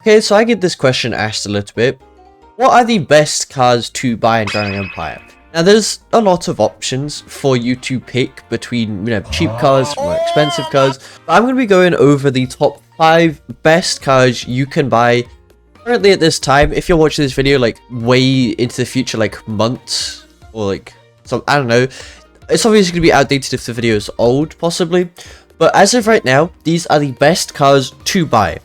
Okay, so I get this question asked a little bit. What are the best cars to buy in Drowning Empire? Now, there's a lot of options for you to pick between, cheap cars, more expensive cars. But I'm going to be going over the top 5 best cars you can buy currently at this time. If you're watching this video, like, way into the future, like, months, or, like, some, I don't know. It's obviously going to be outdated if the video is old, possibly. But as of right now, these are the best cars to buy.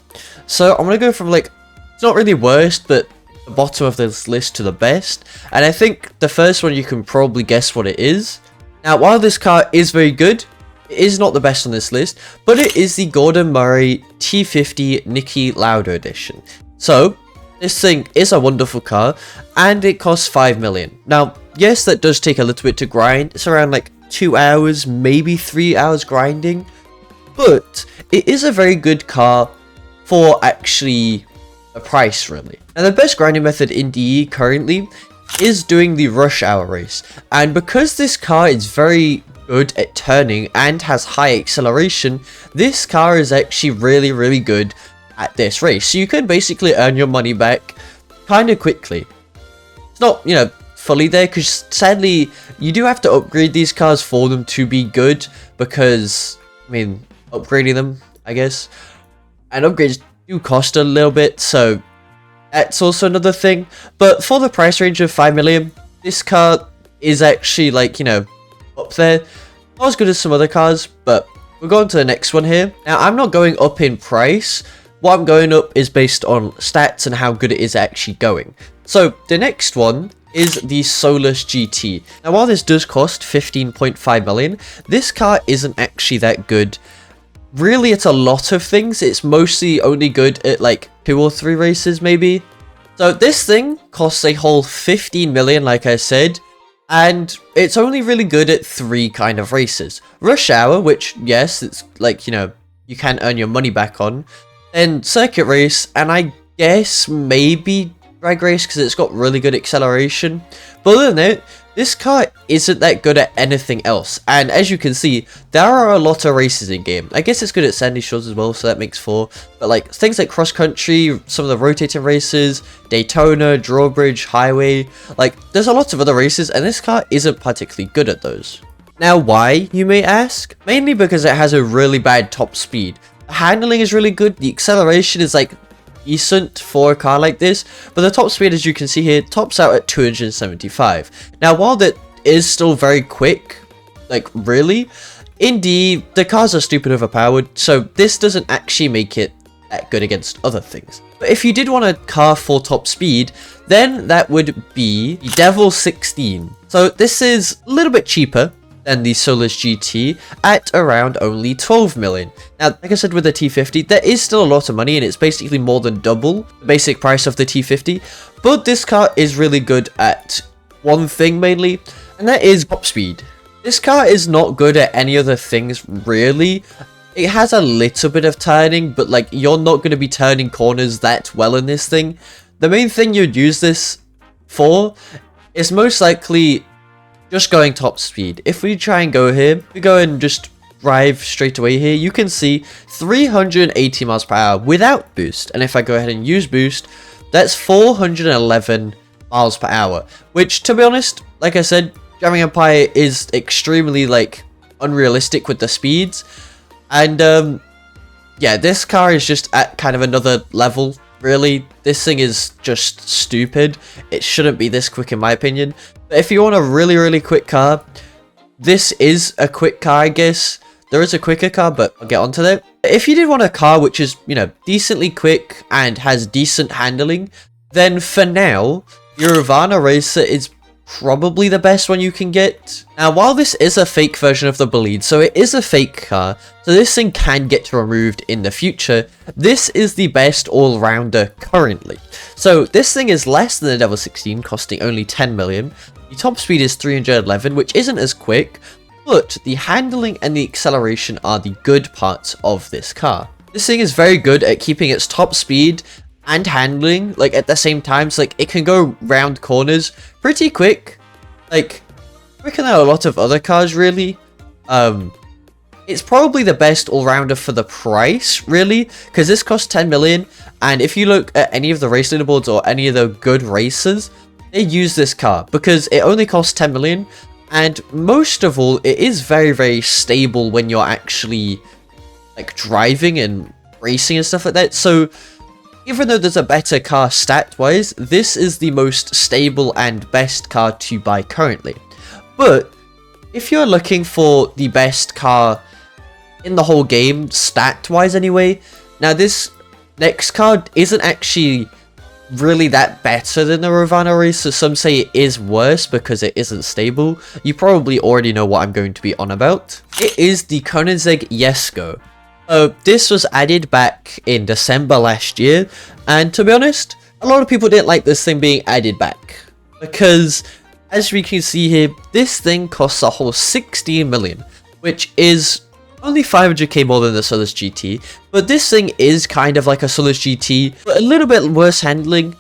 So I'm going to go from, like, it's not really worst, but the bottom of this list to the best. And I think the first one you can probably guess what it is. Now, while this car is very good, it is not the best on this list, but it is the Gordon Murray T50 Niki Lauda edition. So, this thing is a wonderful car, and it costs 5 million. Now, yes, that does take a little bit to grind. It's around like 2 hours, maybe 3 hours grinding. But it is a very good car for actually a price, really. Now, the best grinding method in DE currently is doing the rush hour race. And because this car is very good at turning and has high acceleration, this car is actually really, really good at this race. So you can basically earn your money back kind of quickly. It's not, fully there, because sadly, you do have to upgrade these cars for them to be good, because, upgrading them, I guess, and upgrades do cost a little bit, so that's also another thing. But for the price range of 5 million, this car is actually, like, up there. Not as good as some other cars, but we'll go on to the next one here. Now, I'm not going up in price. What I'm going up is based on stats and how good it is actually going. So, the next one is the Solus GT. Now, while this does cost 15.5 million, this car isn't actually that good. Really, it's a lot of things. It's mostly only good at like 2 or 3 races, maybe. So this thing costs a whole 15 million, like I said, and it's only really good at 3 kind of races. Rush Hour, which, yes, it's like, you can earn your money back on. Then Circuit Race, and I guess maybe Drag Race, because it's got really good acceleration. But other than that, this car isn't that good at anything else. And as you can see, there are a lot of races in game. I guess it's good at Sandy Shores as well, so that makes 4. But like things like cross country, some of the rotating races, Daytona, Drawbridge, Highway, like there's a lot of other races, and this car isn't particularly good at those. Now, why, you may ask? Mainly because it has a really bad top speed. The handling is really good, the acceleration is like decent for a car like this, but the top speed, as you can see here, tops out at 275. Now, while that is still very quick, like really, indeed, the cars are stupid overpowered, so this doesn't actually make it that good against other things. But if you did want a car for top speed, then that would be the Devil 16. So this is a little bit cheaper than the Solus GT at around only 12 million. Now, like I said with the T50, there is still a lot of money, and it's basically more than double the basic price of the T50, but this car is really good at one thing mainly, and that is top speed. This car is not good at any other things really. It has a little bit of turning, but like you're not going to be turning corners that well in this thing. The main thing you'd use this for is most likely just going top speed. If we try and go here, we go and just drive straight away here, you can see 380 miles per hour without boost. And if I go ahead and use boost, that's 411 miles per hour. Which, to be honest, like I said, Drowning Empire is extremely, like, unrealistic with the speeds. And, yeah, this car is just at kind of another level, really. This thing is just stupid. It shouldn't be this quick, in my opinion. But if you want a really, really quick car, this is a quick car, I guess. There is a quicker car, but I'll get onto that. If you did want a car which is, decently quick and has decent handling, then for now, your Ravana Racer is probably the best one you can get. Now, while this is a fake version of the Bolide, so it is a fake car, so this thing can get removed in the future, this is the best all-rounder currently. So this thing is less than the Devil 16, costing only 10 million. The top speed is 311, which isn't as quick, but the handling and the acceleration are the good parts of this car. This thing is very good at keeping its top speed and handling, like, at the same time. So, like, it can go round corners pretty quick, like, quicker than a lot of other cars, really. it's probably the best all-rounder for the price, really, because this costs 10 million, and if you look at any of the race leaderboards or any of the good racers, they use this car because it only costs 10 million, and most of all, it is very, very stable when you're actually like driving and racing and stuff like that. So even though there's a better car stat-wise, this is the most stable and best car to buy currently. But if you're looking for the best car in the whole game, stat-wise anyway, now this next card isn't actually really that better than the Ravana Racer. Some say it is worse because it isn't stable. You probably already know what I'm going to be on about. It is the Koenigsegg Jesko. This was added back in December last year, and to be honest, a lot of people didn't like this thing being added back, because as we can see here, this thing costs a whole 16 million, which is only 500k more than the Solus GT, but this thing is kind of like a Solus GT, but a little bit worse handling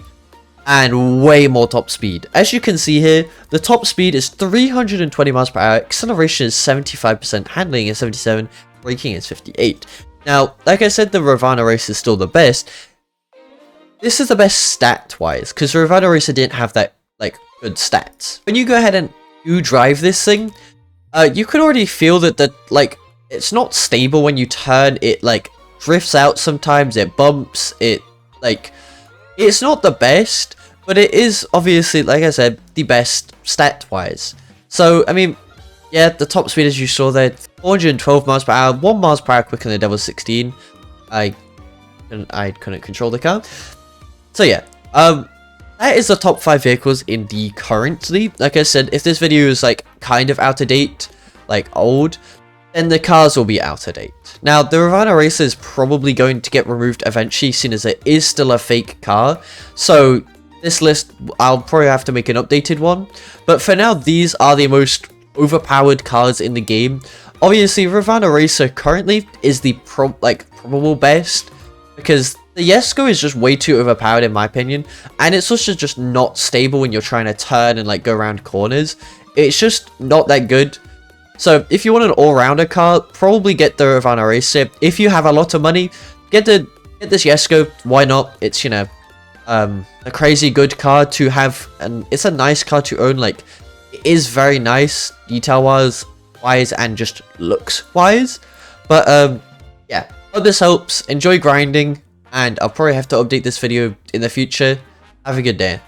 and way more top speed. As you can see here, the top speed is 320 miles per hour, acceleration is 75%, handling is 77%, braking is 58. Now, like I said, the Ravana Racer is still the best. This is the best stat-wise, because the Ravana Racer didn't have that, like, good stats. When you go ahead and you drive this thing, you can already feel that like, it's not stable when you turn. It, like, drifts out sometimes, it bumps, it, like, it's not the best, but it is, obviously, like I said, the best stat-wise. So, I mean, yeah, the top speed, as you saw there, 412 miles per hour, 1 miles per hour quicker than the Devil 16. I couldn't control the car. So yeah, that is the top 5 vehicles in the currently. Like I said, if this video is like kind of out of date, like old, then the cars will be out of date. Now, the Ravana Racer is probably going to get removed eventually, seeing as it is still a fake car. So this list, I'll probably have to make an updated one. But for now, these are the most overpowered cars in the game. Obviously, Ravana Racer currently is the probable best, because the Jesko is just way too overpowered in my opinion, and it's also just not stable when you're trying to turn and like go around corners. It's just not that good. So if you want an all-rounder car, probably get the Ravana Racer. If you have a lot of money, get this Jesko. Why not? It's, you know, a crazy good car to have, and it's a nice car to own. Like, it is very nice detail-wise and just looks-wise. But yeah, hope this helps. Enjoy grinding, and I'll probably have to update this video in the future. Have a good day.